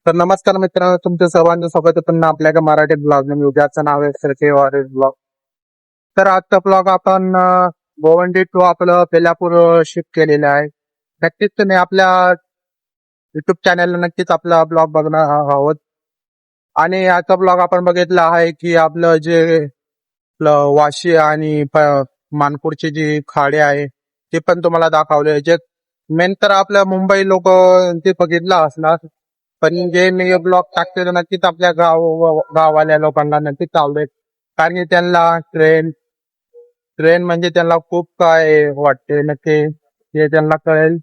तर नमस्कार मित्रांनो, तुमचं सर्वांचं स्वागत आहे पुन्हा आपल्या एका मराठी ब्लॉग ने. ज्याचं नाव आहे सरके वॉरिस ब्लॉग. तर आजचा ब्लॉग आपण गोवंडी टू आपलं बेलापूर शिफ्ट केलेला आहे. नक्कीच तुम्ही आपल्या युट्यूब चॅनलला नक्कीच आपला ब्लॉग बघणार आहोत. आणि आजचा ब्लॉग आपण बघितला आहे की आपलं जे वाशी आणि मानपूरची जी खाडी आहे ते पण तुम्हाला दाखवले. जे मेन तर आपल्या मुंबई लोक ते बघितलं असणार, पण जे मी ब्लॉग टाकते नक्कीच आपल्या गाववाल्या लोकांना नक्कीच आवडेल. कारण की त्यांना ट्रेन ट्रेन म्हणजे त्यांना खूप काय वाटते नक्की ते त्यांना कळेल.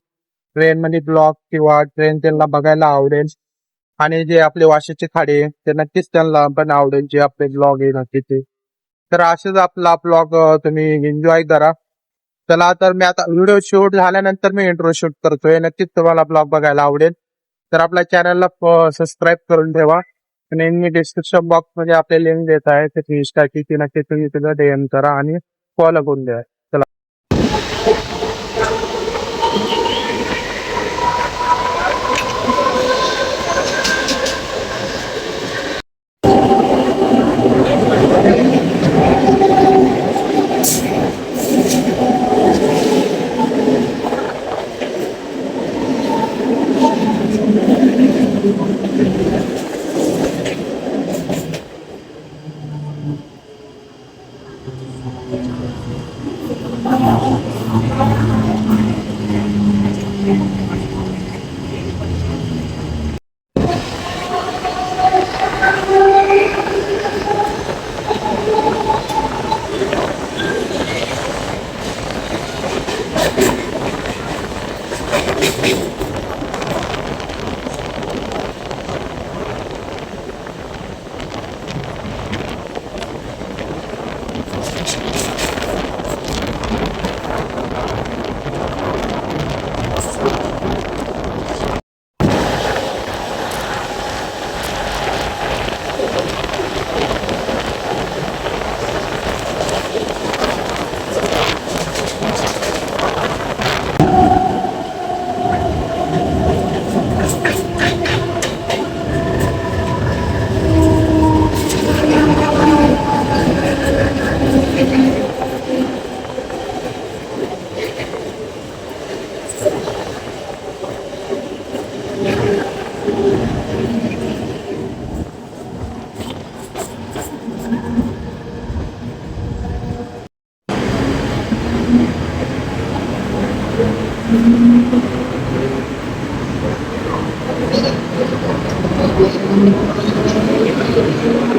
ट्रेन मध्ये ब्लॉग किंवा ट्रेन त्यांना बघायला आवडेल. आणि जे आपले वाशीची खाडी आहे ते नक्कीच त्यांना पण आवडेल, जे आपले ब्लॉग आहे नक्कीच ते. तर असेच आपला ब्लॉग तुम्ही एन्जॉय करा. चला तर मी आता व्हिडिओ शूट झाल्यानंतर मी इंट्रो शूट करतोय. नक्कीच तुम्हाला ब्लॉग बघायला आवडेल. तर आपल्या चॅनलला सबस्क्राईब करून ठेवा. आणि मी डिस्क्रिप्शन बॉक्स मध्ये आपले लिंक देत आहे त्याची इंस्टाची, ती नक्कीच तुम्ही तिथं DM करा आणि फॉलो करून द्या. चला.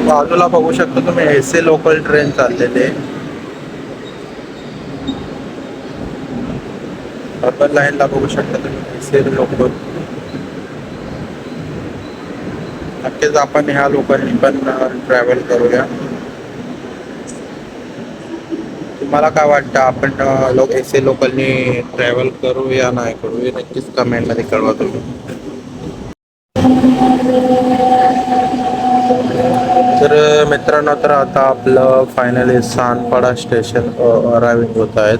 बाजूला बघू शकता तुम्ही एसी लोकल ट्रेन चाललेले. अर्बन लाईनला बघू शकता तुम्ही एसी लोकल. नक्कीच आपण ह्या लोकांनी पण ट्रॅव्हल करूया. तुम्हाला काय वाटतं, आपण एसी लोकलनी ट्रॅव्हल करू या नाही करू हे नक्कीच कमेंट मध्ये कळवा तुम्ही. तर मित्रांनो, तर आता आपलं फायनली सानपाडा स्टेशन अरायव्हिंग होत आहेत.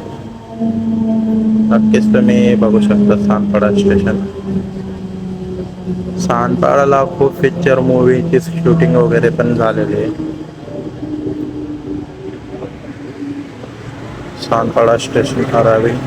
नक्कीच तुम्ही बघू शकता सानपाडा स्टेशन. सानपाडाला खूप पिक्चर मूवीची शूटिंग वगैरे पण झालेली आहे. Sanpada station arriving.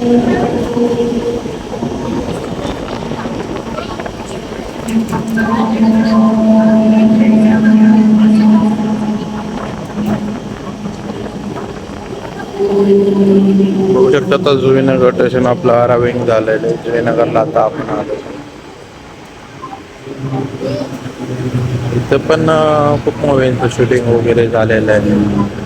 बघू शकता आता जुईनगर स्टेशन आपलं अरायविंग झालेलं आहे. जुईनगरला आता आपण आलो. इथं पण खूप मूवींचं शूटिंग वगैरे झालेलं आहे.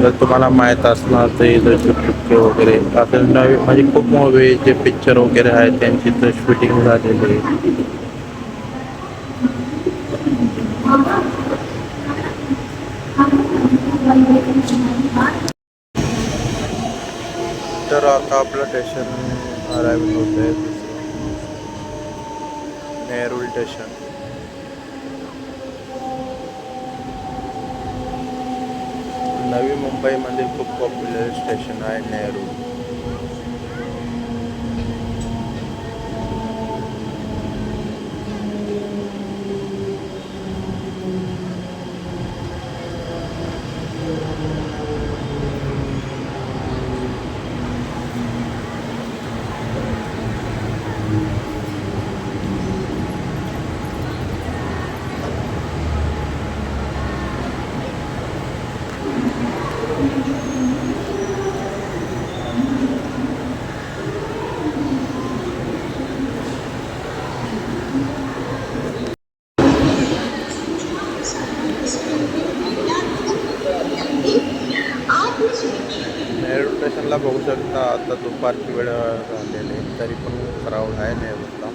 जर तुम्हाला माहीत असणार तर इथं चुटके वगैरे असं नवीन म्हणजे खूप मूवी जे पिक्चर वगैरे आहेत त्यांची इथं शूटिंग झालेली आहे. तर आता आपलं स्टेशन अरायविंग होत आहे नेरूळ स्टेशन. नवी मुंबईमध्ये खूप पॉप्युलर स्टेशन आहे नेरूळ. नेरूळ स्टेशनला बघू शकता आता दुपारची वेळ झालेली आहे, तरी पण क्राऊड आहे नेरूळला.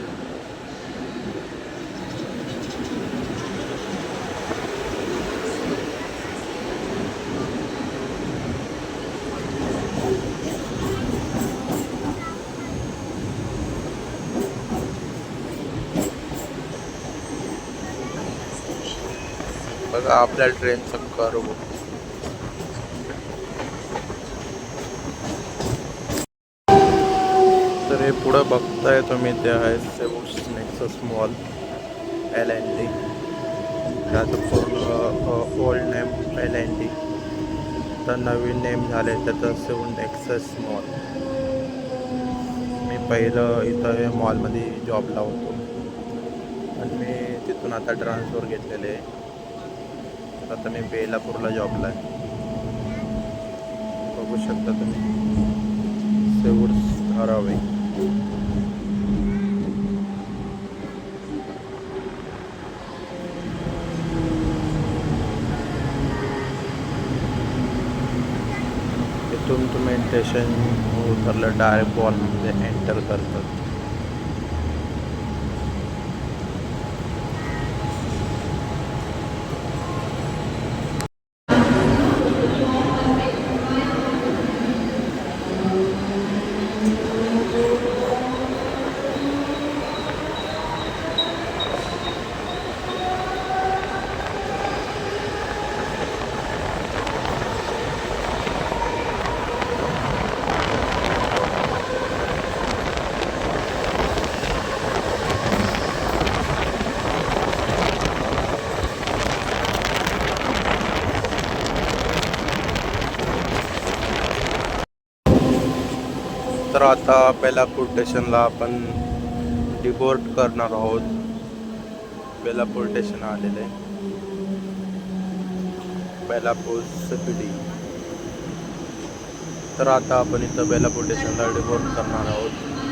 बघा आपल्या ट्रेनचं कर्व. तर हे पुढं बघताय तुम्ही ते आहे सेवूस नेक्सस मॉल LNT. त्याचं पूर्ण ओल्ड नेम LNT, तर नवीन नेम झाले त्याचं सेवून नेक्सस मॉल. मी पहिलं इथं हे मॉलमध्ये जॉबला होतो आणि मी तिथून आता ट्रान्सफर घेतलेले आहे. आता मी बेलापूरला जॉबला आहे. बघू शकता तुम्ही सेवूस धारावे. इथून तुम्ही स्टेशन उतरलं डायरेक्ट मॉलमध्ये एंटर करतात. तर आता बेलापूर स्टेशनला आपण डिबोर्ट करणार आहोत. बेलापूर स्टेशन आलेले बेलापूर CPD. तर आता आपण इथं बेलापूर स्टेशनला डिबोर्ट करणार आहोत.